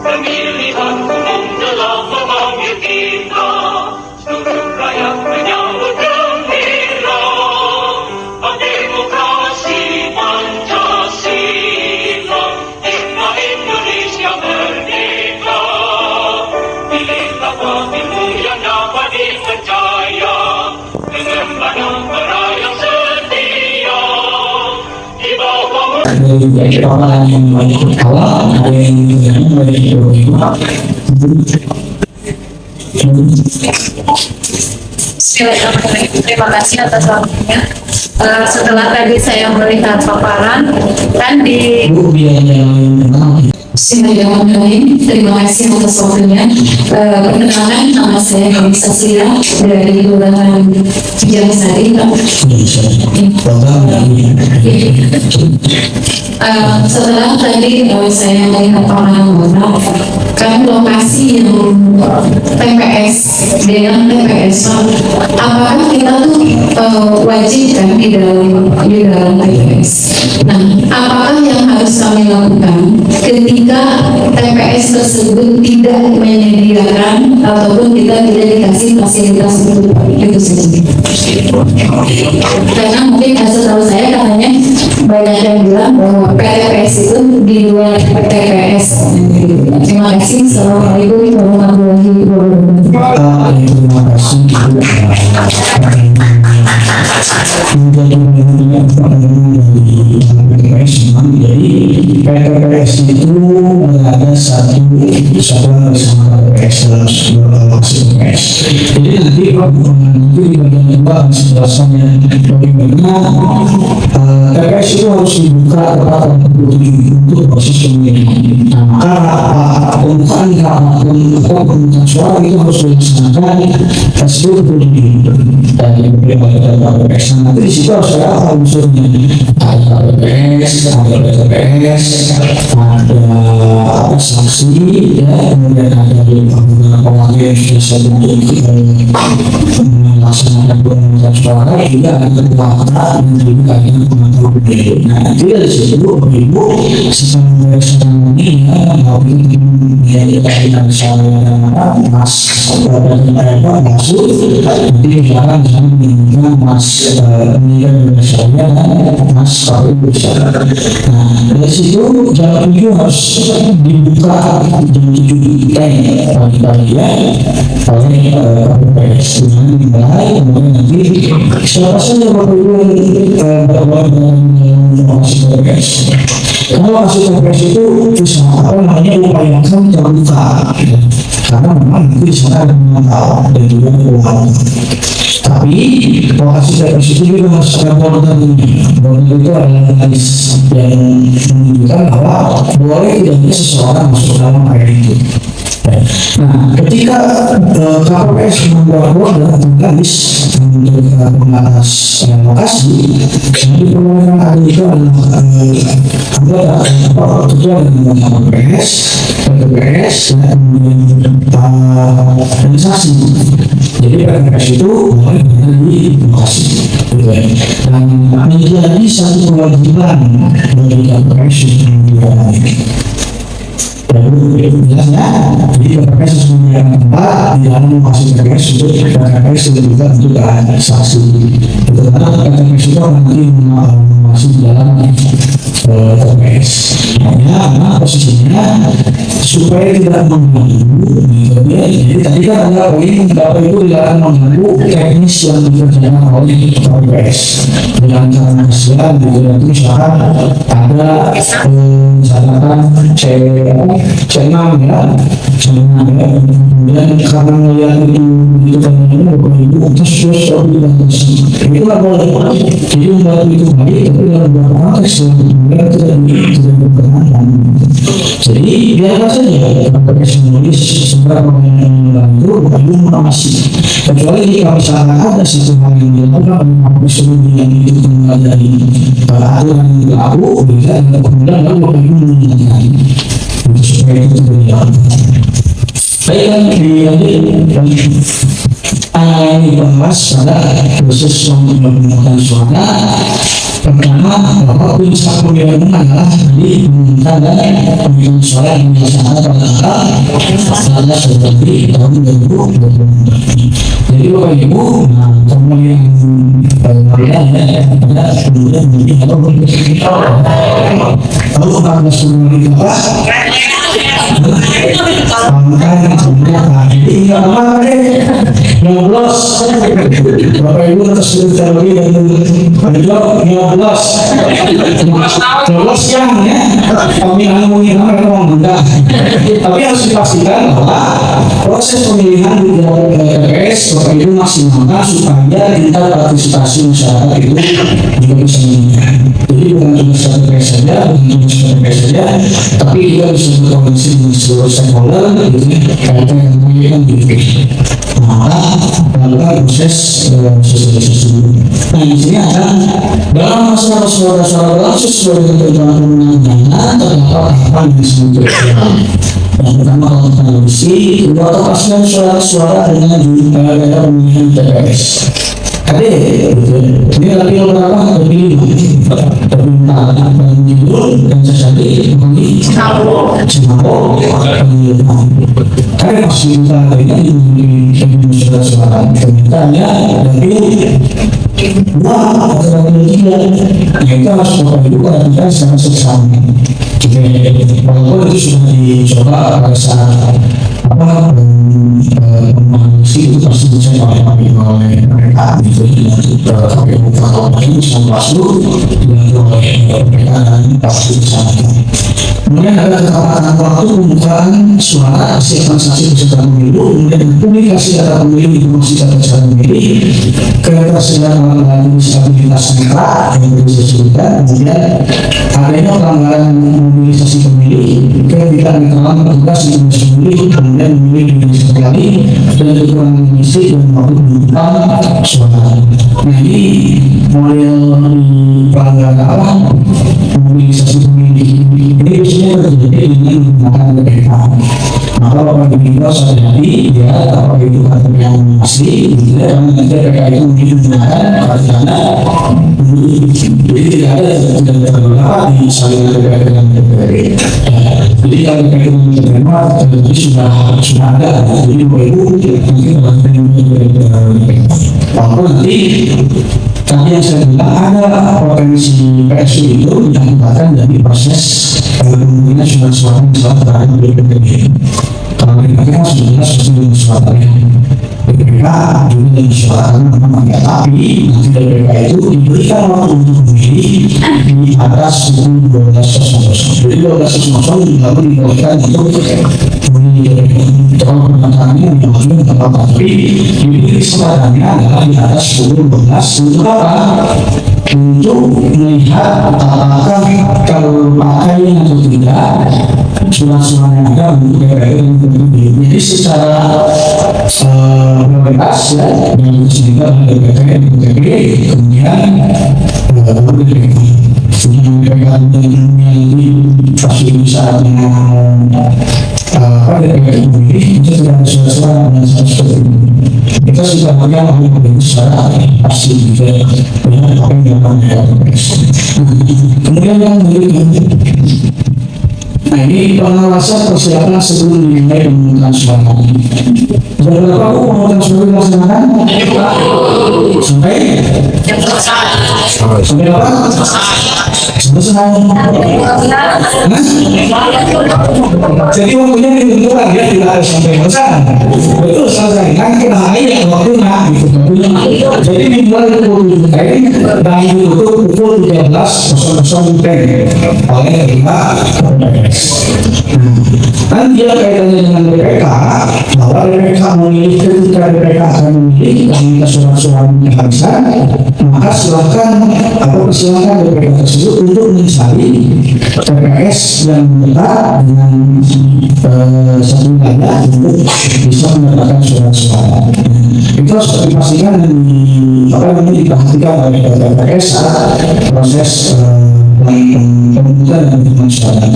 Pemilihan umum telah memanggil kita, seluruh rakyat menyambut gembira. Demokrasi Pancasila, hikmah Indonesia merdeka. Pilihlah pemimpin yang dapat dipercaya, dengan banyak merayap setia. Di bawah Ada orang yang ikut awal, ada yang Bismillahirrahmanirrahim. Terima kasih atas waktunya. Setelah tadi saya melihat paparan, kan di Bismillahirrahmanirrahim. Terima kasih atas waktunya. Perkenalkan, nama saya Hamisa Sila dari Kelurahan Jangsari. Setelah tadi saya melihat orang-orang, kan lokasi yang TPS dengan TPS, apakah kita tuh wajib kan di dalam TPS? Nah, apakah yang harus kami lakukan ketika TPS tersebut tidak menyediakan ataupun kita tidak dikasih fasilitas itu sendiri? Karena mungkin setahu saya katanya banyak yang bilang bahwa PTPS itu di luar TPS. Terima kasih. Assalamualaikum warahmatullahi wabarakatuh. terima kasih. Jadi PTPS itu ada satu sama PTPS dalam sebuah PTPS. Jadi nanti di bagian dua penjelasannya bagaimana TPS itu harus dibuka tepat untuk proses pemilihan. Maka pembukaan pemungutan suara itu harus dilaksanakan sesuai dengan dari beberapa PTPS. Nanti di situ harus ada unsurnya, ada PTPS, ada PTPS, ada sanksi, ya, kemudian ada beberapa wakil yang sudah saya bentuk melaksanakan pemungutan suara, juga ada kekuatan dan juga ada pengatur pemilu. Nah, nanti dari situ ibu sesuai dengan ini ya, mau menjadi dari saya mas masuk nanti misalkan dengan mas meninggal saya mas kalau bisa. Nah, dari situ jalan itu harus dibuka jam 7 pagi ya oleh PTPS dengan dimulai, kemudian nanti siapa saja bapak ibu masuk PTPS. Kalau masuk TPS itu upayakan terbuka, karena memang itu di sana ada memantau dan juga keuangan. Tapi lokasi TPS itu juga harus ada border itu adalah garis yang menunjukkan bahwa boleh tidaknya seseorang masuk dalam area itu. Nah, ketika KPPS membuat border atau garis untuk pembatas lokasi, jadi permohonan ada itu adalah ketua dengan KPPS, dan kemudian organisasi. Jadi PTPS itu boleh berada di lokasi, dan menjadi satu kewajiban bagi KPPS untuk jelasnya, jadi PTPS harus menyediakan tempat di dalam lokasi TPS untuk PTPS dan juga untuk organisasi. Karena PTPS itu nanti masuk di dalam TPS. Karena posisinya supaya tidak mengganggu. Jadi tadi kan ada poin bahwa itu tidak mengganggu teknis yang dikerjakan oleh TPS. Dengan cara kesian, itu misalkan ada misalkan C6 ya, kemudian karena melihat itu teman-teman bapak ibu terus itu nggak boleh. Jadi membantu itu baik, tapi dalam beberapa konteks yang tidak berkenan. Jadi biarlah saja PTPS menulis sebuah yang membantu bapak ibu mengawasi. Kecuali jika misalnya ada satu hal yang dilakukan yang itu kembali dari aturan yang berlaku, bisa kemudian lalu bapak ibu mengingatkan supaya itu terjadi. Baiklah, ini dibahas pada khusus pemungutan suara Pertama, bahwa puncak pemilihan umum adalah tadi pemilihan dan pemilihan suara yang dilaksanakan pada tanggal 11 Februari tahun 2024. Jadi Bapak Ibu, nah pemilihan pemilihan ya, ada kemudian memilih atau lalu 14 Februari apa? Angkat sebenarnya jadi nggak apa-apa deh. 15 Bapak Ibu atas cerita lagi dan ada juga 15 yang ya pemilihan mungkin memang mudah, tapi harus dipastikan bahwa proses pemilihan di TPS Bapak Ibu maksimalkan supaya tingkat partisipasi masyarakat itu juga bisa meningkat. Jadi bukan cuma satu TPS saja, bukan cuma satu TPS saja, tapi juga bisa berkoordinasi dengan seluruh stakeholder gitu ya, kaitan dengan pemilihan gitu. Maka melakukan proses sosialisasi. Nah di sini ada dalam masalah suara-suara berlangsung sesuai dengan perjuangan undang-undangan terdapat tahapan yang disebut. Yang pertama kalau tradisi, kedua kepastian suara dengan data pemilihan TPS. Tadi ini lagi berapa? Lebih permintaan dan judul dan sesuatu kembali Cimabo tadi pasti kita tadi di suara permintaannya dari dua atau tiga yang harus Bapak Ibu perhatikan secara seksama. Walaupun itu sudah dicoba pada saat pemahasi itu pasti bisa oleh mereka gitu KPU ini Bawaslu dibantu oleh mereka dan pasti bisa. Kemudian ada ketepatan waktu pembukaan suara sekvensasi peserta pemilu, kemudian publikasi data pemilih informasi data cara memilih, ketersediaan alat disabilitas negara yang bisa disebutkan, kemudian adanya pelanggaran mobilisasi pemilih, ketidak netralan petugas di komisi pemilih, kemudian memilih di sekali dan kekurangan misi dan waktu pembukaan suara. Nah ini model di pelanggaran apa mobilisasi pemilih ini biasanya terjadi dengan menggunakan DPK. Maka Bapak Ibu harus hati-hati ya, Bapak Ibu kata yang asli tidak karena DPK itu mungkin menggunakan karena jadi tidak ada beberapa di saling DPK dengan DPK. Jadi kalau DPK menerima jadi sudah ada. Jadi Bapak Ibu mungkin akan DPK. Walaupun nanti tadi yang saya bilang ada potensi PSU itu yang bahkan dari proses pemilihan suara terhadap BPK. Kalau BPK sudah jelas suara BPK juga dari suara memang ya, tapi nanti dari BPK itu diberikan waktu untuk memilih di atas 12 jadi 12 lalu diberikan untuk kalau pernyataannya yang tapi diberi kesempatannya adalah di atas 10-12 untuk apa? Untuk melihat apakah kalau pakai atau tidak surat-surat yang ada untuk DPR. Jadi secara prioritas ya yang sehingga DPR kemudian DPR pasti bisa dengan DPR memilih itu tidak ada surat-surat dan seperti ini. Kita sudah melihat mengenai suara pasti juga banyak orang yang kemudian yang berikutnya. Nah ini pengawasan persiapan sebelum dimulai pemungutan suara. Sudah berapa pemungutan suara dilaksanakan? Sampai apa? Selesai. Jadi waktunya ditentukan ya, tidak harus sampai selesai. Betul selesai. Nanti kena air waktunya gitu. Jadi dimulai pukul 7 dan ditutup pukul 13.00 oleh kelima. Dan dia kaitannya dengan BPK bahwa BPK memilih ketika BPK akan memilih dan minta surat-surat dihabiskan, maka silakan atau silakan BPK tersebut untuk mencari TPS yang dekat dengan satu wilayah untuk bisa mendapatkan surat-surat. Itu harus dipastikan dan diperhatikan oleh TPS saat proses pemungutan dan penghitungan suara.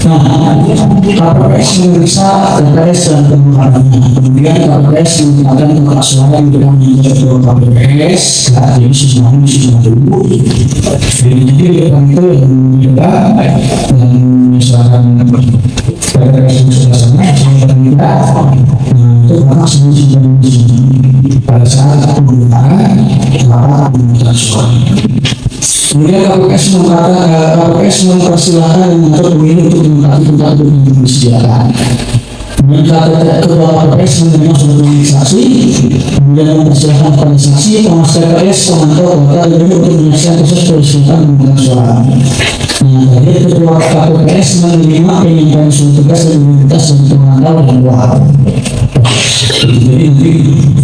Nah, KPPS memeriksa TPS dan pemungutannya. Kemudian KPPS menetapkan tempat suara yang tidak menjadi ketua KPPS. Nah, jadi semuanya sudah dulu. Jadi itu yang juga dan misalkan TPS sudah sama, dan kita, itu maka semua pada saat penggunaan maka pemungutan suara. Kemudian KPPS mempersilahkan dan mengatur pemilu untuk menempati tempat duduk yang disediakan. Kemudian ketua KPPS menerima surat registrasi, kemudian mempersilahkan kepada saksi, pengawas TPS, pemantau kota dan untuk menyaksikan proses peristirahatan pemungutan suara. Nah, jadi ketua KPPS menerima penyampaian surat tugas dan identitas dan pemantau dan luar. Jadi nanti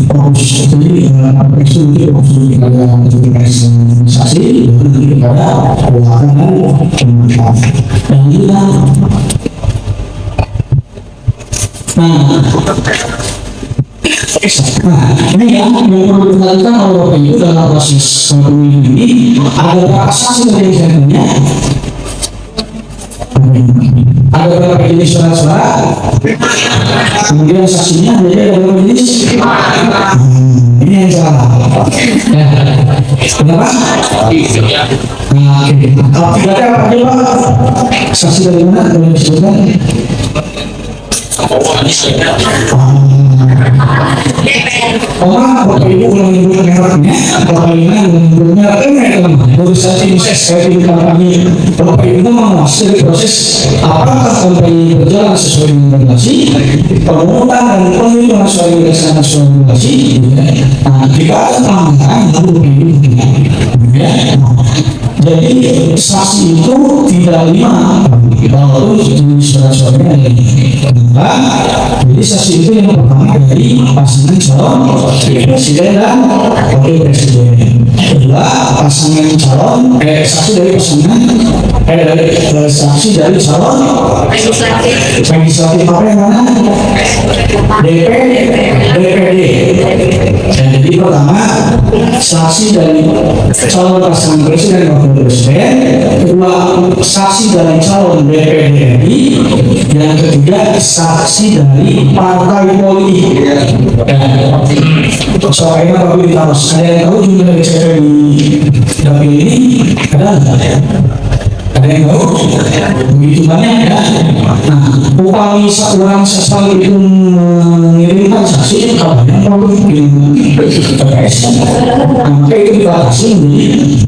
fokus KPPS itu nanti fokus kepada organisasi dan nanti kepada keuangan dan pemantau. Dan kita ini yang perlu diperhatikan oleh Bapak Ibu dalam proses pemilu ini ada berapa saksi dari saya. Ada berapa jenis surat-surat, kemudian saksinya ada berapa jenis. Ini yang salah. Kenapa? Kalau tidak ada apa aja Pak? Saksi dari mana? Boleh disebutkan? Bapak Ibu ulang menyebutkan mereknya, Bapak Ibu menyebutnya organisasi saya di kami. Bapak Ibu mengawas dari proses apakah kampanye berjalan sesuai dengan regulasi, pemungutan dan penghitungan suara berdasarkan suara regulasi. Nah, jika ada pelanggaran lalu Bapak Ibu jadi saksi itu tidak lima bahwa itu suara-suaranya jadi saksi itu yang pertama dari pasangan calon presiden dan wakil presiden. Kedua pasangan calon saksi dari pasangan saksi dari calon legislatif apa yang mana DPD. Jadi pertama saksi dari calon pasangan presiden dan wakil presiden, kedua saksi dari calon DPD RI, yang ketiga saksi dari partai politik. Soalnya Bapak ditaruh, ada yang tahu jumlah dari CP di dapil ini ada nggak? Ada yang tahu? Begitu banyak ya. Nah, upami orang sesal itu mengirimkan saksi kabarnya kalau kirim TPS, maka itu dibatasi menjadi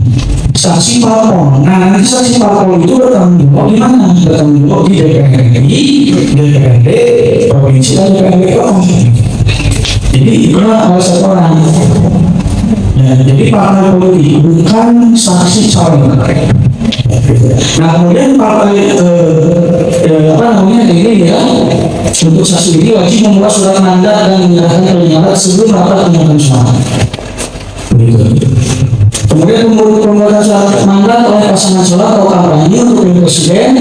saksi parpol. Nah, nanti saksi parpol itu bertanggung jawab di mana? Bertanggung jawab di DPRD, provinsi dan DPRD. Jadi itulah satu orang. Ya, jadi partai politik bukan saksi calon. Nah, kemudian partai ini ya, untuk saksi ini wajib membuat surat mandat dan menyerahkan pernyataan sebelum rapat pemungutan suara. Kemudian pembuatan surat mandat oleh pasangan calon atau kampanye untuk presiden,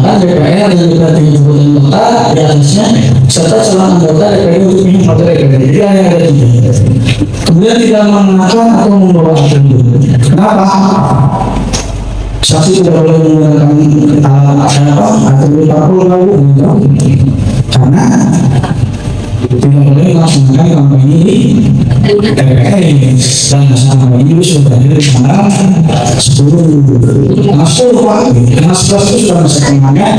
kan DPR dan DPRD kabupaten kota di atasnya, serta calon anggota DPRD untuk minum partai DPRD. Jadi ada tiga. Kemudian tidak mengenakan atau membawa atribut. Kenapa? Saksi tidak boleh menggunakan atribut parpol karena tidak boleh melaksanakan kampanye di TPS dan kampanye itu sudah berada di tanggal 10 Pak, karena 11 itu sudah masa kampanye.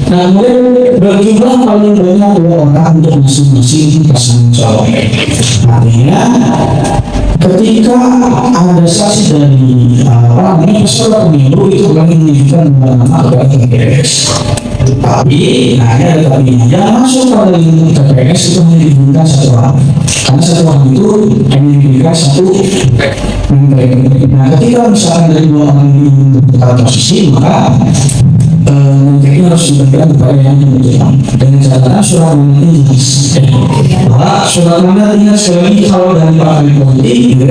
Nah, kemudian berjumlah paling banyak 2 orang untuk masing-masing pasangan calon. Artinya ketika ada saksi dari peserta pemilu itu bukan menunjukkan nama kepada TPS, tapi ada tapi yang masuk pada TPS itu hanya diberikan 1 orang, karena 1 orang itu hanya diberikan 1 menteri. Nah, ketika misalkan dari 2 orang ini bertukar posisi, maka menteri harus diberikan kepada yang dibutuhkan dengan catatan surat mandat ini. Bahwa surat mandat ini sekali kalau dari partai politik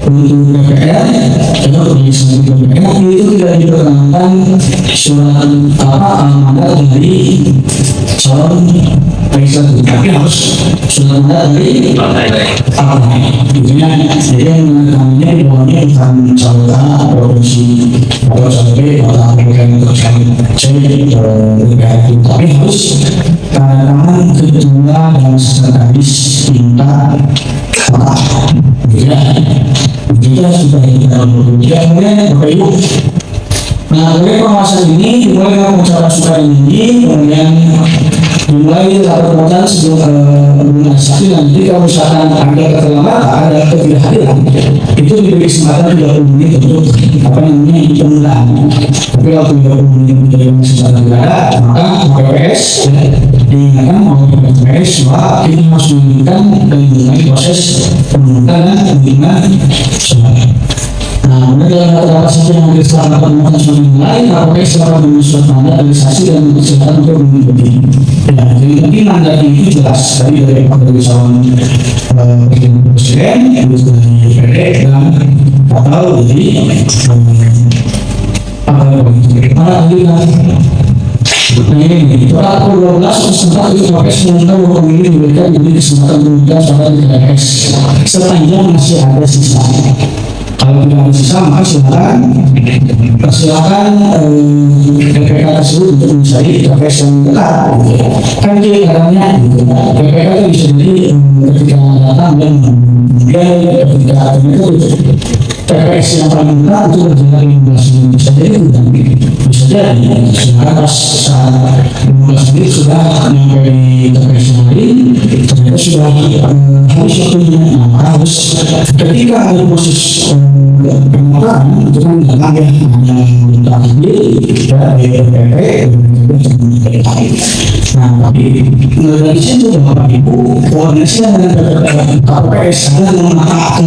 untuk DPR atau legislatif DPR itu tidak diperkenankan surat mandat dari calon legislatif, tapi harus sudah ada dari partai. Intinya jadi yang menandatangannya di bawahnya bukan calon A provinsi atau calon B atau calon C DPR, tapi harus tanda tangan ketua dan sekretaris minta kota. Jika sudah kemudian Bapak Ibu, nah dari pengawasan ini dimulai dengan ucapan sukarela ini, kemudian dimulai rapat pengawasan sebelum organisasi. Nanti kalau misalkan ada keterlambatan, ada ketidakhadiran, itu diberi kesempatan 30 menit untuk penundaan. Tapi kalau 30 menit menjadi kesempatan tidak ada, maka KPPS diingatkan oleh KPPS bahwa kita harus menginginkan dan dimulai proses penundaan dan pembinaan saudara. Nah, kemudian dalam rapat saja yang hadir setelah rapat pengawasan sudah dimulai, KPPS telah menyusun mandat organisasi dan kesempatan untuk mengikuti. Ya, jadi tadi mandat itu jelas tadi dari calon presiden, itu dari DPD dan atau dari mana lagi kan? Nah ini surat 12 tentang itu KPPS mengumumkan bahwa pemilih diberikan jadi kesempatan menunjukkan suara di TPS sepanjang masih ada sisa. Kalau tidak ada sisa, maka silakan PPK tersebut untuk mencari TPS yang dekat. Kan dia katanya PPK itu bisa jadi ketika datang dan kemudian ketika itu TPS yang paling dekat itu berjalan 15 menit bisa jadi bisa jadi sebenarnya pas saat 15 menit sudah sampai di TPS yang lain ternyata sudah harus waktunya. Nah, harus ketika ada proses penguatan itu kan datang ya hanya minta sendiri dari DPP. Nah tapi dari situ Bapak Ibu koordinasi dengan KPPS adalah mengatakan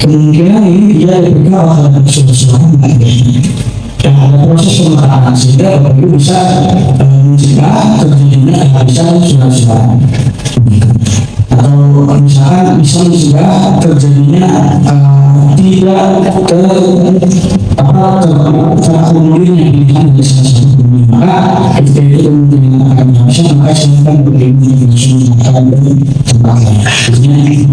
kemungkinan ini dia dipegang oleh surat-surat yang ada proses pemerintahan sehingga Bapak Ibu bisa mencegah terjadinya kehabisan surat-surat atau misalkan bisa mencegah terjadinya tidak terakumulirnya pilihan dari salah satu pemilih. Maka ketika itu kemungkinan akan dihabiskan, maka silakan Bapak Ibu langsung mengatakan tempat lain.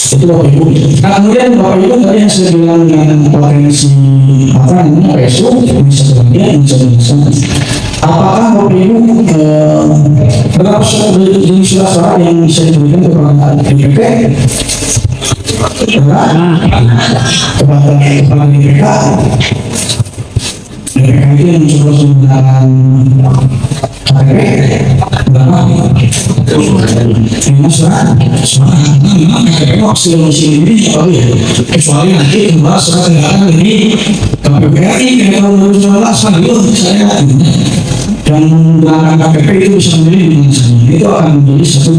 Itu Bapak Ibu. Nah kemudian Bapak Ibu tadi yang sudah bilang dengan potensi PSU bisa terjadi, bisa dilaksanakan. Apakah Bapak Ibu berapa jenis surat yang bisa diberikan kepada DPP? Kepada kepala DPK itu yang mencoba menggunakan KTP berapa? 5 surat. Memang KTP hasil ini kecuali nanti membahas surat kendaraan ini KPPRI tahun 2019 kan itu saya yang menggunakan KTP itu bisa menjadi dengan saya itu akan menjadi satu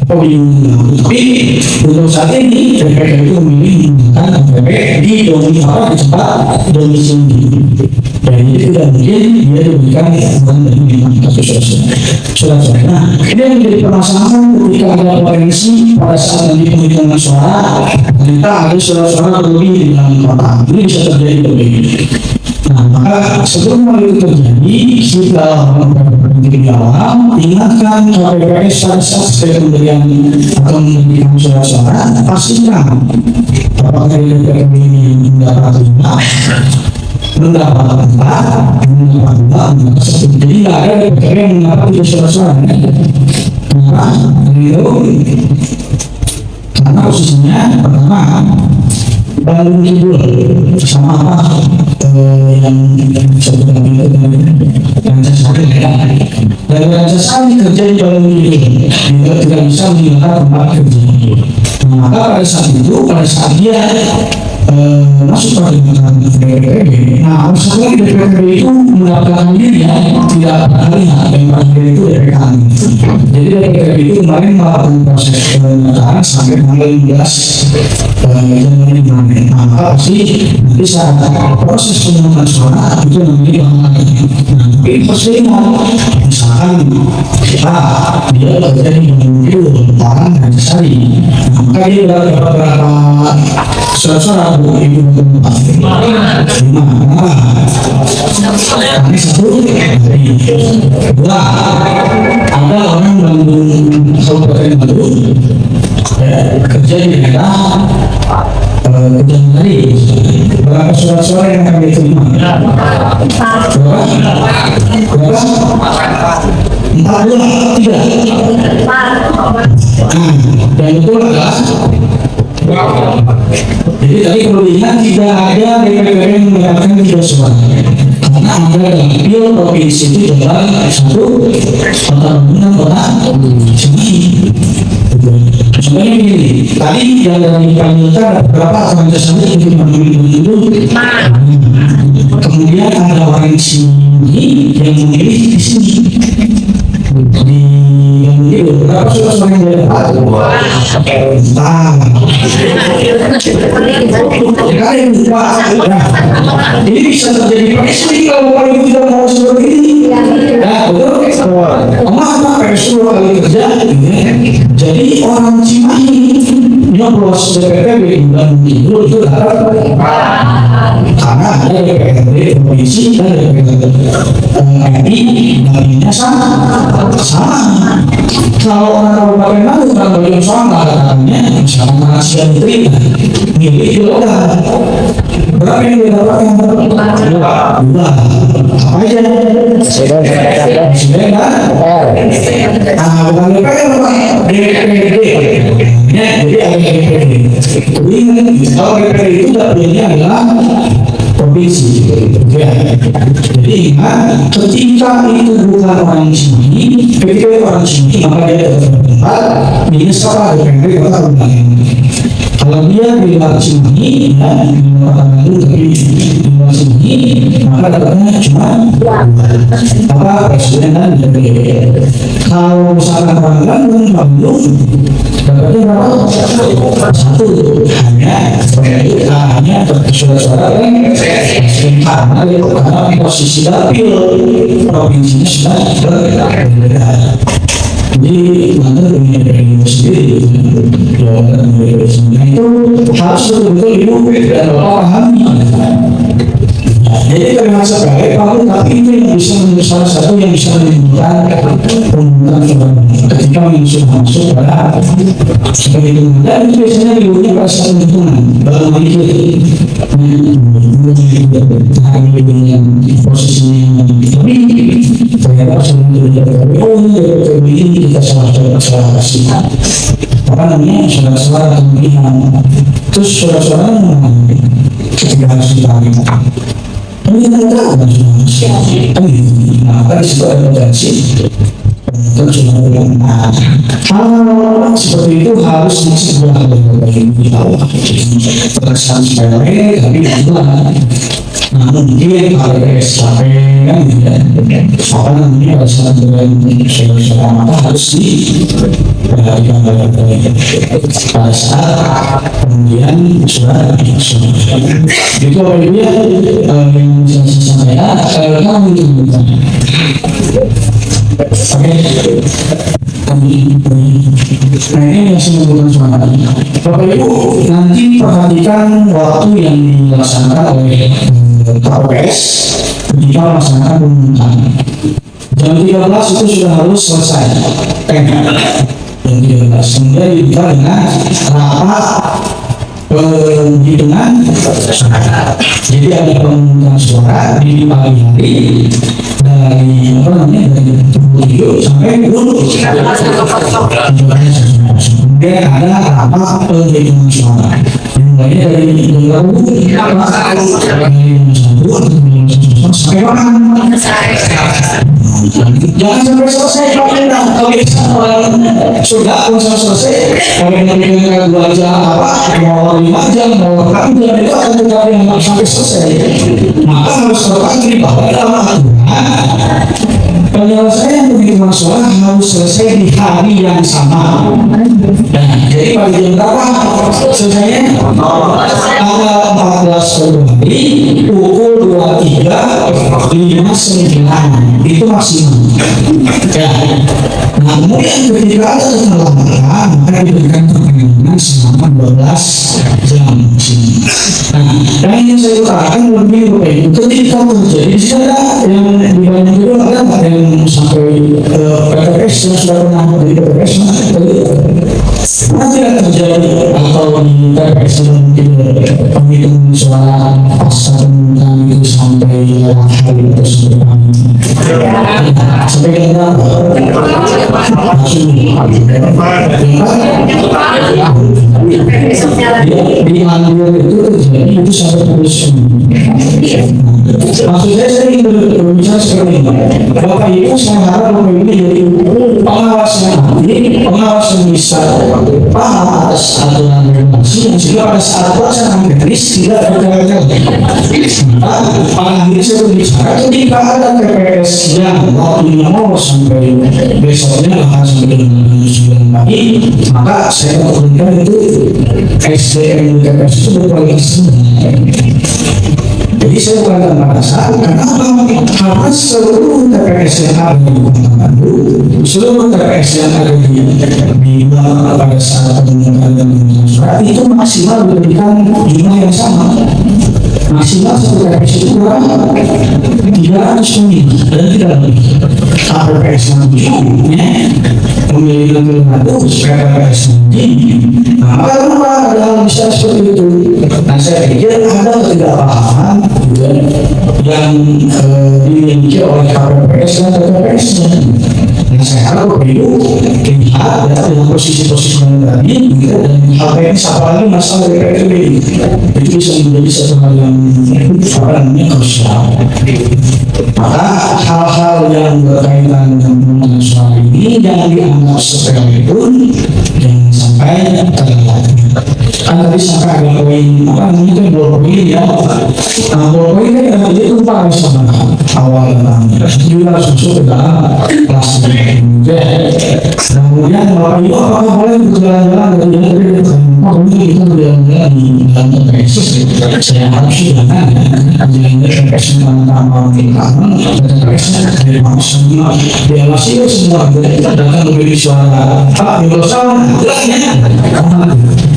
podium. Tapi untuk saat ini DPR itu memilih menggunakan KTP di tempat domisili dan itu tidak mungkin dia diberikan kurang dari 5 kasus surat-surat. Nah ini yang menjadi permasalahan ketika ada potensi pada saat nanti penghitungan suara ternyata ada surat-surat berlebih di dalam kotak. Ini bisa terjadi lebih. Nah, maka sebelum hal itu terjadi, kita di awal ingatkan KPPS pada saat setiap pemberian atau memberikan surat-suara pastikan apakah DPP ini mendapat 5, mendapat 4, mendapat 2, mendapat 1. Jadi tidak ada DPP yang mendapat 3 surat-suara. Kenapa? Karena posisinya pertama Bandung Kidul sama apa yang disebutkan itu dan Sasari dan Sasari kerja di Bandung Kidul dia tidak bisa menggunakan tempat kerja. Maka pada saat dia masuk pada DPP, nah maksudnya DPP itu mendapatkan diri tidak terlihat dan pada itu DPP. Jadi DPP itu kemarin melakukan proses pendataan sampai tanggal 15 Januari kemarin. Maka pasti nanti saat proses pemungutan suara itu nanti tapi perselingkuhan misalnya misalkan dia kerja di mobil orang Antasari, maka dia dapat berapa surat-surat bu ibu bapak? 5. Ini 1. 2. Ada orang Bandung Kabupaten Bandung kerja di daerah Hujan tadi berapa surat-surat yang kami terima? Berapa? 43. Dan itu adalah jadi tadi perlu diingat tidak ada DPR yang mendapatkan 3 surat karena ada dalam pil provinsi itu adalah 1 kota Bandung, kota Cimahi. Sebenarnya begini, tadi yang dari Panjilka berapa orang tersebut untuk memilih dulu. Kemudian ada orang Cimahi yang memilih di sini. Di yang memilih berapa surat yang dia dapat? Ini bisa terjadi PSB kalau orang itu tidak mau seperti ini. Ya, betul. Kenapa PSB kali kerja? Jadi orang Cimahi nyoblos DPRD dan itu adalah karena ada DPRD provinsi dan DPRD RI darinya sama. Kalau orang Kabupaten Bandung kalau yang sama katanya misalnya Asia Negeri milih juga berapa yang dia dapatkan? 2. Apa aja? Sudah bukan DPR DPRD. Ya, jadi ada DPRD. Kalau DPRD itu dapilnya adalah provinsi. Ya. Jadi ingat, ketika itu bukan orang Cimahi, ketika orang Cimahi maka dia tempat minus apa DPRD kota Bandung. Kalau dia di luar Cimahi, ya di luar Bandung tapi di luar Cimahi, maka dapatnya cuma apa presiden dan DPRD. Kalau misalkan orang Bandung dapatnya berapa? 1 hanya suara-suara karena posisi dapil provinsinya sudah berbeda. Jadi mana punya DPRD sendiri, itu harus betul-betul ibu dan bapak pahami. Jadi kalau masa baik, tapi itu yang bisa menjadi salah satu yang bisa menimbulkan pembunuhan ketika sudah masuk pada sebagai itu. Dan itu biasanya diuji pada satu hitungan baru mikir dengan posisinya lebih ternyata sebelum ini kita salah kasih apa namanya salah pemilihan terus suara-suara ketika harus ditangani. Ini kita tahu kan nah kan disitu ada potensi kan cuma bilang hal seperti itu harus masih berlaku di bawah perasaan sepele tapi itulah namun mungkin kalau SKP kan apa namanya pada saat dengan saudara mata harus diperhatikan pada saat kemudian sudah itu apa dia yang bisa saya sampaikan kamu itu nah ini yang saya sebutkan semangat Bapak Ibu nanti perhatikan waktu yang dilaksanakan oleh KPS ketika melaksanakan pemerintahan jam 13 itu sudah harus selesai jam 13 kemudian dibuka dengan rapat penghitungan suara jadi ada pemungutan suara di pagi hari dari apa namanya dari 7 sampai 10 kemudian ada rapat penghitungan suara mulainya dari sampai makan jangan sampai selesai kalau bisa sudah selesai kalau kita 2 jam apa mau 5 jam mau 6 jam itu akan terjadi yang sampai selesai maka harus terpaksa bahwa dalam aturan penyelesaian penghitungan suara harus selesai di hari yang sama. Jadi pada jam berapa selesainya? Tanggal 14 Februari pukul 23.59 itu maksimum. Ya. Nah, kemudian ketika ada keterlambatan, maka diberikan perpanjangan selama 12 jam. Nah, yang ingin saya utarakan lebih baik ketika terjadi ada yang di banyak itu ada nggak yang sampai PTS yang sudah pernah di PTS nanti akan terjadi atau di PTS mungkin penghitungan suara pasca pemerintahan itu sampai hari tersebut sampai kita diambil itu terjadi itu sampai terus. Maksud saya ingin berbicara seperti ini. Bapak Ibu saya harap Bapak Ibu jadi pengawasnya nanti, pengawas yang bisa paham atas aturan regulasi yang juga pada saat pelaksanaan teknis tidak berjalan-jalan. Akhirnya saya berbicara ketika ada TPS yang waktunya mau sampai besoknya akan sampai dengan 9 pagi, maka saya menurunkan itu SDM TPS itu berkualitas. Jadi saya bukan merasa kenapa karena seluruh TPS yang ada di Kota Bandung, seluruh TPS yang ada di pada saat penyelenggaraan dan surat itu maksimal diberikan jumlah yang sama. Maksimal satu TPS itu berapa? 300 unit dan tidak lebih. TPS yang ujungnya memilih lebih supaya TPS yang nah, kenapa ada hal bisa seperti itu? Nah, saya pikir ada ketidakpahaman yang dimiliki oleh KPPS dan TPS-nya. Nah, saya harap Bapak Ibu lihat ya dengan posisi-posisi yang tadi dan hal ini apalagi masalah DPRD itu bisa menjadi satu hal yang krusial. Maka hal-hal yang berkaitan dengan pemungutan suara ini jangan dianggap sepele pun, jangan sampai terlambat. Kan tadi sampai ada poin apa namanya itu poin ya. Nah, poin kan dia lupa sama awal namanya. Juga masuk ke dalam kelas kemudian Bapak Ibu apakah boleh berjalan-jalan dari yang tadi mungkin kita berjalan-jalan di dalam TPS. Saya harap sih jangan jangan TPS menambah TPS dari maksudnya diawasi semua datang memberi suara Pak di bersama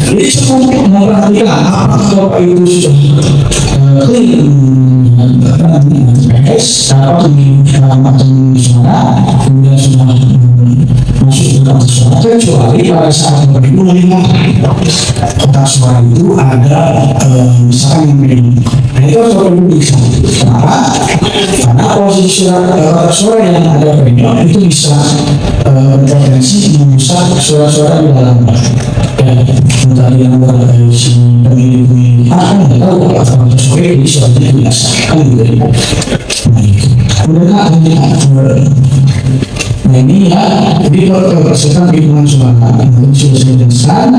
jadi semua memperhatikan apakah Bapak Ibu sudah clean TPS dapat mengambil suara kemudian sudah masuk ke dalam suara kecuali pada saat Bapak Ibu melihat kotak suara itu ada misalkan yang begini. Nah itu harus Bapak Ibu bisa. Kenapa? Karena posisi kotak suara yang ada premium itu bisa berpotensi merusak suara-suara di dalam entah yang berada si pemilih-pemilih akan nggak tahu apa kotak suara ini suaranya biasa kan gitu ya. Nah nah ini ya, jadi kalau persiapan hitungan suara sudah saya jelaskan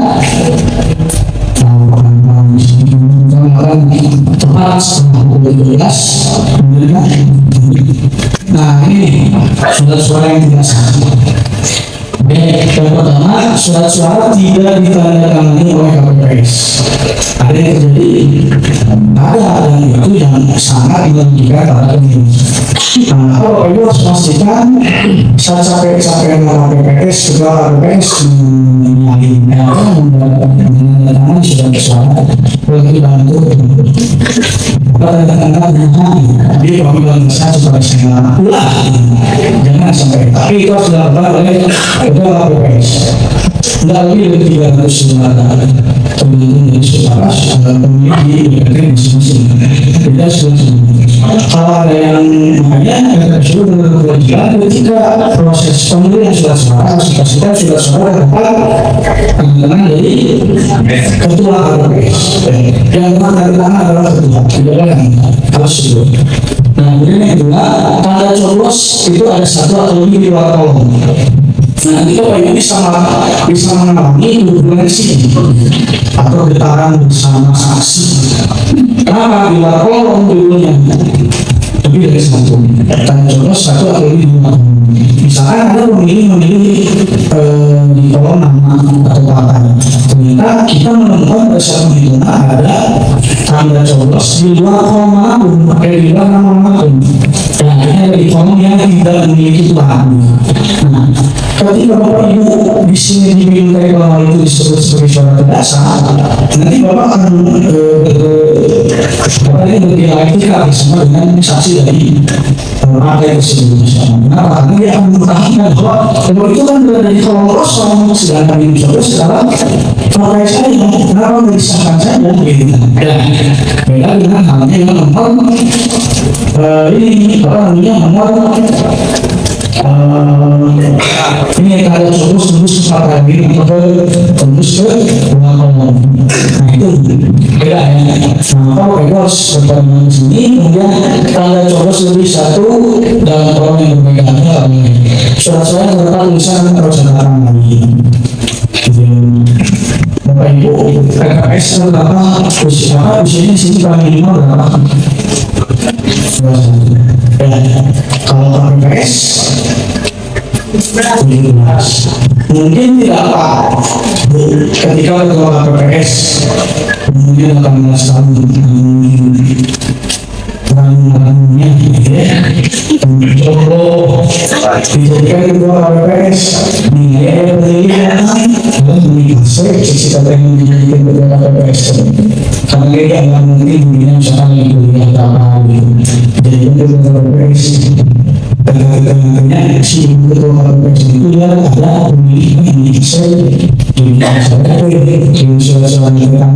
orang tepat setengah 12. Nah ini surat-suara yang tidak sah. Yang pertama, surat suara tidak ditandatangani oleh KPPS. Ada yang terjadi, ada yang itu yang sangat menunjukkan pada pemilu. Nah, kalau Ibu harus pastikan saat sampai dengan KPPS, segala KPPS menandatangani surat suara boleh dibantu. Jadi kami bilang saya sebagai saya ulah, jangan sampai. Tapi itu harus dilakukan oleh ketua KPPS. Tidak lebih dari 300 pemilih secara pemilih di masing-masing. Tidak sebelum. Kalau ada yang hanya sudah berkewajiban ketika proses pemilihan surat suara harus dipastikan surat suara dapat tangan dari ketua KPPS. Yang dari tangan adalah ketua, tidak boleh harus itu. Nah, kemudian yang kedua, tanda coblos itu ada satu atau lebih di luar kolom. Nah, kita Pak Ibu bisa mengalami turbulensi atau getaran bersama saksi. Kenapa? Di luar kolom dulunya lebih dari satu. Tanda coblos satu atau lebih di luar kolom. Misalkan ada memilih di kolom nama atau partai. Ternyata kita menemukan pada saat penghitungan ada tanda coblos di luar kolom manapun, di luar nama manapun. Dan akhirnya dari kaum yang tidak memiliki Tuhan. Nah, ketika Bapak Ibu di sini dimintai bahwa itu disebut sebagai syarat dasar, nanti Bapak akan berdialektika sama dengan saksi dari partai tersebut. Kenapa? Karena dia akan mempertahankan bahwa itu kan berada di kolom kosong, sedangkan ini sekarang partai saya, kenapa nggak disahkan saja? Beda dengan halnya yang nomor ini apa namanya nomor ini kalau terus partai ini terus ke ulang. Nah itu beda ya. Nah kalau harus bertemu sini, kemudian tanda coblos lebih satu dalam kolom yang berbeda. Surat saya terdapat tulisan persyaratan lagi. Bapak Ibu, PKS berapa usianya sini paling minimal berapa? Kalau PKS 17. Mungkin tidak apa ketika ketua PKS kemudian 18 tahun orang-orangnya jomblo dijadikan ketua PPS nilai pendidikan dan menikah sisi kata yang dijadikan ketua PPS karena dia nggak mungkin dunia misalkan yang kuliah apa gitu jadi ketua PPS tengah-tengahnya si ketua PPS itu dia ada pemilihan yang saya jadi suara-suara yang bisa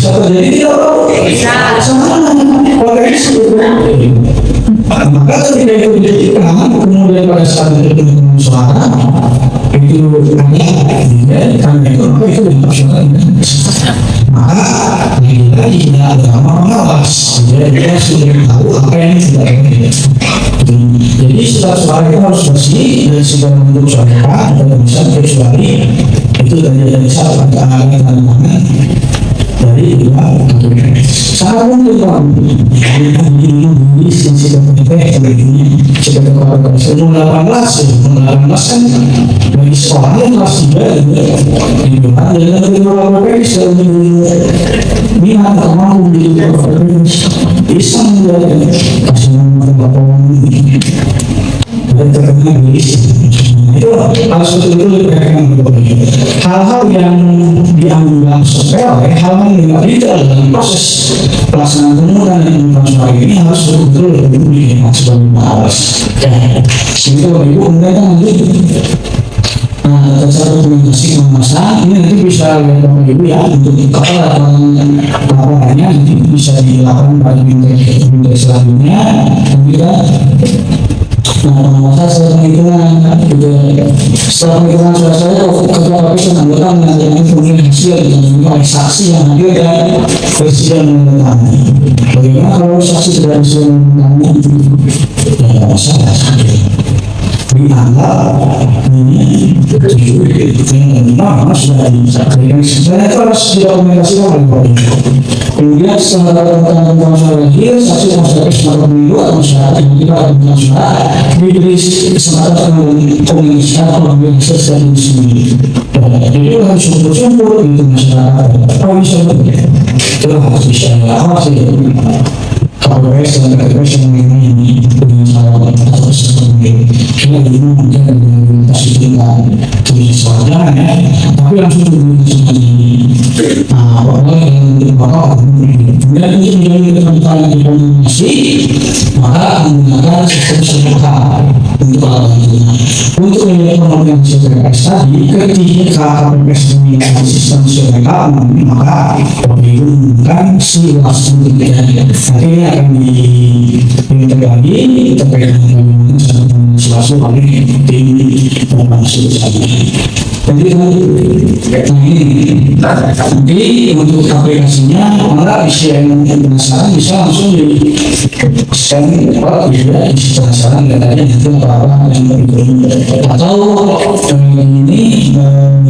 terjadi tidak sama koleksi maka ketika itu diberikan kemudian pada saat itu suara itu hanya karena itu maka itu dimaksudkan maka lagi-lagi tidak ada pengawas jadi dia sudah tahu apa yang tidak ada jadi suara itu harus bersih dan sudah membentuk suara dan bisa kecuali itu dari salah alat tanaman dari dua sangat mungkin di sisi PPT sebagai keluarga umur 18 kan bagi sekolah yang kelas 3 di mana dan dari keluarga PPT sudah minat atau mampu di keluarga bisa menjadi kasih nomor bapak dan terkenal di itu harus betul-betul diperhatikan hal-hal yang diambil sepele, hal-hal yang tidak dalam proses pelaksanaan pemungutan dan pemungutan ini harus betul-betul dilihat sebagai malas. Sehingga Bapak Ibu kemudian nanti cara dokumentasi memasang ini nanti bisa lihat Bapak Ibu ya untuk kepala laporannya nanti bisa dilakukan pada minggu selanjutnya dan juga masa setelah penghitungan suara saya ketua KPS menandakan menandakan kemudian hasil dengan saksi yang hadir dan presiden menandatangani. Bagaimana kalau saksi tidak bisa menandatangani? Ya tidak masalah. Dianggap ini memang sudah disampaikan sebenarnya itu harus didokumentasikan oleh Bapak Ibu. Kemudian setelah tentang suara lahir saksi masyarakat sebagai pemilu atau masyarakat yang kita akan suara diberi kesempatan komunikasi apabila selesai di sini. Jadi harus sungguh-sungguh itu masyarakat. Kalau bisa itu harus bisa awasi. KPS dan KPS yang ini dengan salah atau seperti kita ini mungkin dengan tinggal tulis soalnya ya tapi langsung tulis ini bahwa yang bapak kemudian ini menjadi ketentuan di komunikasi maka menggunakan sistem sertifikat untuk alatnya untuk mengenai CPNS tadi ketika KPS memiliki sistem sertifikat maka menggunakan si langsung nanti akan diminta lagi terkait dengan sesuatu oleh tim masuk saja. Jadi nanti untuk aplikasinya malah bisa yang penasaran bisa langsung di scan apa bisa isi penasaran datanya nanti apa yang berikut atau ini mau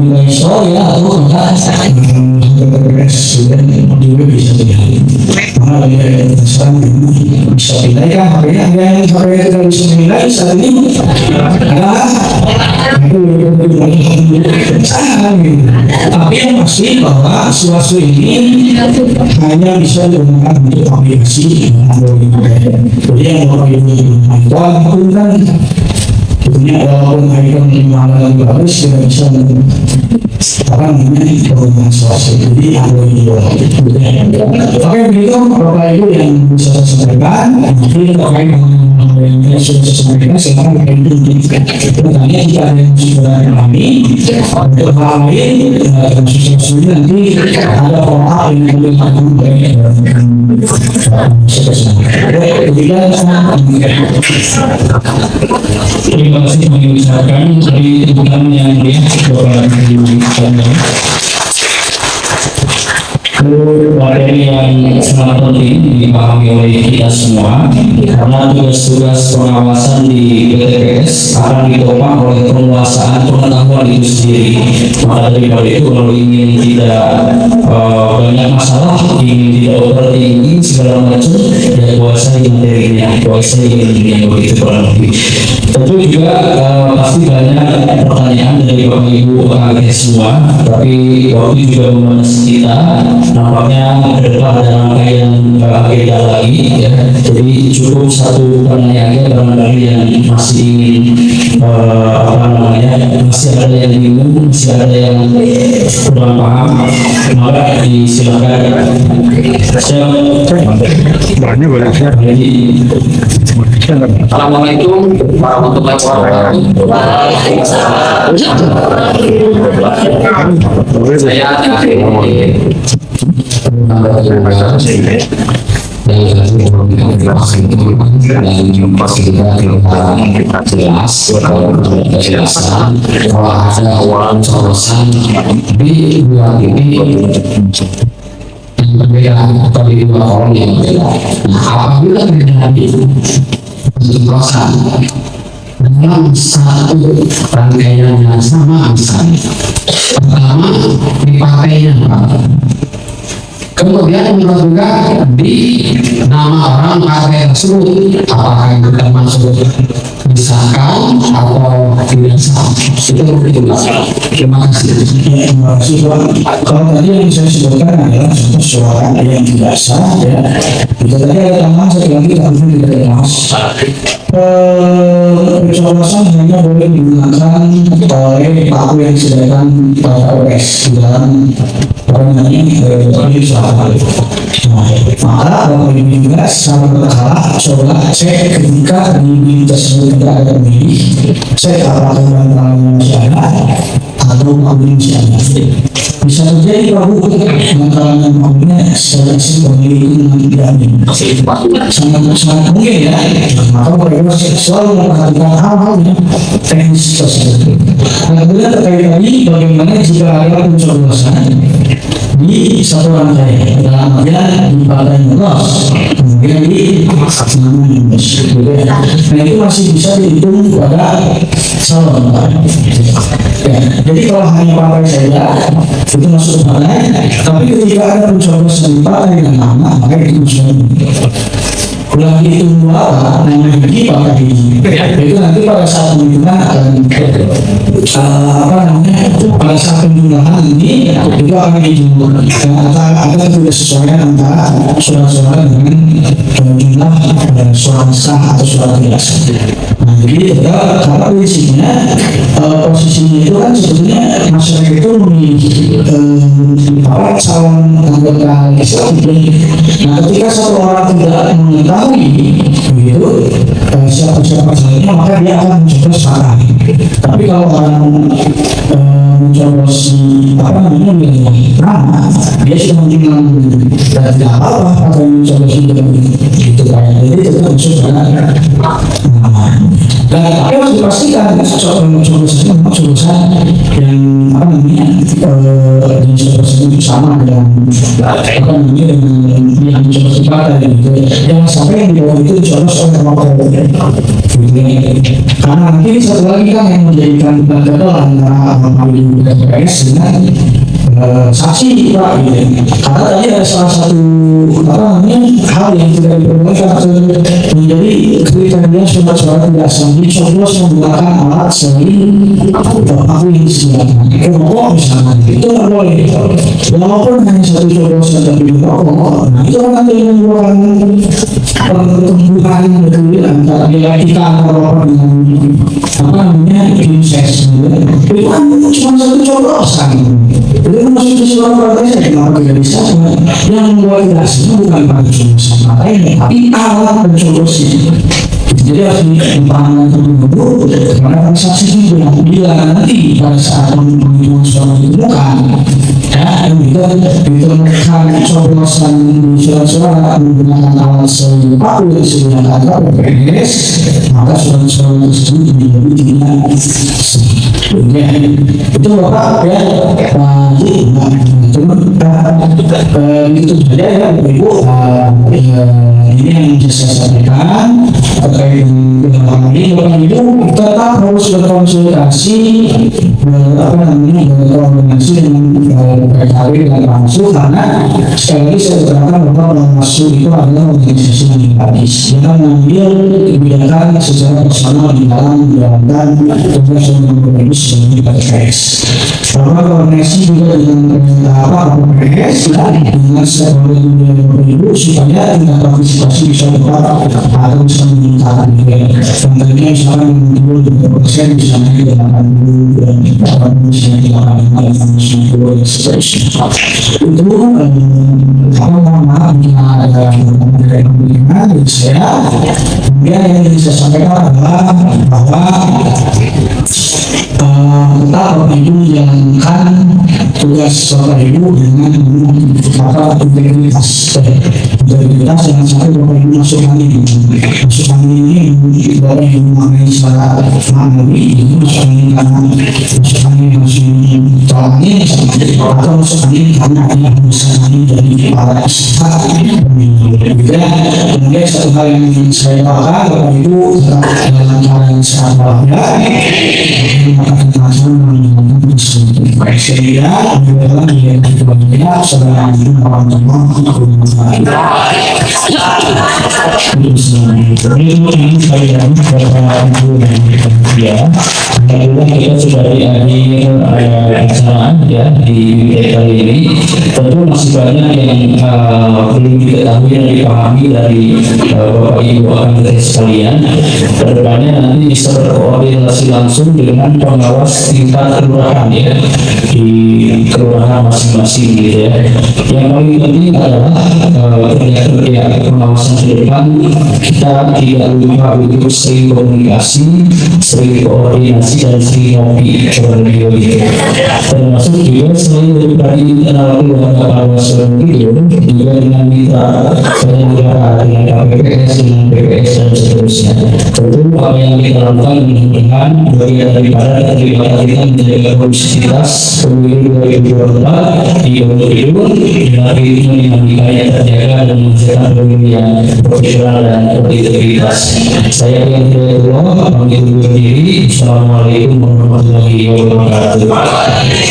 di ya atau di web bisa dilihat mana ada penasaran bisa dinilai kan HP-nya yang HP tidak bisa dinilai saat ini adalah Tapi yang pasti bahwa Suasu ini hanya bisa digunakan untuk aplikasi Android. Jadi yang mau iPhone kan tentunya walaupun iPhone 5 lebih bagus tidak bisa apa namanya penggunaan Suasu. Jadi Android. Oke, begitu Bapak Ibu yang bisa saya sampaikan. Nanti terkait dengan yang sudah saya sampaikan, sekarang kami bertanya jika ada yang sudah kami untuk hal lain termasuk sesuatu nanti ada follow-up yang boleh dilakukan oleh terima kasih mengucapkan dari teman yang dia materi yang sangat penting dipahami oleh kita semua karena tugas-tugas pengawasan di PTPS akan ditopang oleh penguasaan pengetahuan itu sendiri. Maka daripada itu kalau ingin tidak banyak masalah, ingin tidak overthinking segala macam, ya kuasai materinya, kuasai ilmunya begitu kurang lebih. Tentu juga pasti banyak pertanyaan dari Bapak Ibu kaget semua, tapi waktu juga membatasi kita. Nampaknya ke depan ada rangkaian agenda lagi ya. Jadi cukup satu pertanyaan barangkali yang masih ingin masih ada yang bingung, masih ada yang kurang paham, maka disilakan. Banyak boleh share. Assalamualaikum warahmatullahi wabarakatuh. Saya dan jumpa kita jelas kejelasan kalau ada uang corosan di dua ini berbeda atau di dua orang yang berbeda. Nah, apabila terjadi pencoblosan dalam satu rangkaian yang sama, misalnya pertama di partainya, kemudian juga di nama orang partai tersebut, apakah itu termasuk disahkan atau tidak sah, itu itulah. Terima kasih. Terima kasih Pak. Kalau tadi yang saya sebutkan adalah contoh suara yang tidak sah ya. Itu tadi ada tambahan satu lagi tapi tidak jelas. Pencoblosan hanya boleh digunakan oleh paku yang disediakan PPS di dalam maka Bapak Ibu juga secara berkala coba cek ketika di tersebut tidak ada pemilih, cek apakah barang-barangnya masih ada atau pemilih masih ada. Bisa terjadi bahwa barang-barang pemilihnya secara pemilih itu tidak ada, sangat mungkin ya. Maka Bapak Ibu selalu memperhatikan hal-hal yang teknis tersebut. Nah, kemudian terkait lagi bagaimana jika ada pencoblosan di satu rangkaian dalam artian di partai los kemudian di nama nah itu masih bisa dihitung pada calon ya. Jadi kalau hanya partai saja itu masuk partai, tapi ketika ada pencoblosan di partai dan nama maka itu masuk ulang hitung dua nama bagi partai ini itu nanti pada saat penghitungan akan pada saat pembunuhan ini itu akan dijumlah ada ketidaksesuaian antara suara-suara dengan jumlah suara sah atau suara tidak sah. Nah, jadi karena prinsipnya posisinya itu kan sebetulnya masyarakat itu memilih calon anggota legislatif. Nah, ketika satu orang tidak mengetahui begitu siapa-siapa calonnya maka dia akan mencoba sekarang. Tapi kalau orang mencoblos nama dia sudah mengenal dan tidak apa-apa atau mencoblos itu kayak jadi tetap mencoba nama. Dan tapi harus dipastikan coblosan yang itu sama dengan yang mencoblos partai gitu. Jangan sampai yang di bawah itu dicoblos oleh partai. Karena nanti satu lagi kan yang menjadikan gagal antara PPS dengan saksi Pak gitu. Karena tadi ada salah satu hal yang tidak diperbolehkan atau menjadi kriteria ketika dia surat-surat tidak sah dicoblos menggunakan alat selain aku yang disediakan rokok misalnya itu nggak boleh walaupun hanya satu coblosan tapi rokok nah itu kan ada yang menimbulkan pertumbuhan betul antara dialektika antara rokok dengan apa namanya incest itu kan cuma satu coblosan itu masuk ke surat protes kenapa tidak bisa yang membuat dasarnya bukan pada coblosan matanya tapi alat pencoblosnya. Jadi harus dikembangkan terlebih dahulu karena transaksi itu bila nanti pada saat penghitungan suara ditemukan ya ditemukan coblosan di surat-suara menggunakan alat sepaku yang disediakan KPPS maka surat-suara tersebut menjadi tidak ya itu bapak ya itu saja ya ibu ini yang bisa saya sampaikan terkait dengan ini bapak ibu tetap harus berkonsultasi berkoordinasi dengan PKB dengan langsung karena sekali lagi saya berkata bahwa langsung itu adalah organisasi yang demokratis jangan mengambil kebijakan secara personal di dalam menjalankan tugas yang berbeda sebagai PKS bahwa koordinasi juga dengan PKS dengan stakeholder dunia bapak ibu supaya tingkat partisipasi bisa berapa atau bisa meningkat contohnya misalkan timbul 20% bisa naik ke 80 dan 80 bisa naik ke 90 dan seterusnya itu mohon maaf jika ada yang dari saya kemudian yang bisa sampaikan adalah bahwa tetap bapak ibu menjalankan tugas bapak ibu dengan integritas jangan sampai bapak ibu masuk angin ini bapak ibu mengenai secara manual itu masuk angin karena masuk angin harus ditolak angin atau masuk angin karena ada perusahaan angin dari para peserta kemudian satu hal yang ingin saya katakan bapak ibu tetap dalam cara yang sangat bahagia mengatakan langsung menjalankan tugas sehingga dalam yang kebahagiaan saudara ibu teman-teman kita sudah di akhir acara ya di kali ini tentu masih banyak yang belum diketahui dan dipahami dari Bapak Ibu anggota sekalian. Kedepannya nanti bisa berkoordinasi langsung dengan pengawas tingkat kelurahan ya di kelurahan masing-masing gitu ya. Yang paling penting adalah kerja pengawasan ke depan kita tidak lupa untuk sering komunikasi, sering koordinasi dan sering ngopi beliau gitu. Termasuk juga selain daripada internal keluarga pengawasan video juga dengan mitra penyelenggara dengan KPPS dengan PPS dan seterusnya. Tentu apa yang kita lakukan mudah-mudahan bagian daripada keterlibatan kita menjaga konsistensitas pemilu 2024 di pemilu dengan ritme dinamikanya terjaga dan menghasilkan pemilu yang profesional dan berintegritas. Saya yang tidak pamit undur diri. Assalamualaikum warahmatullahi wabarakatuh.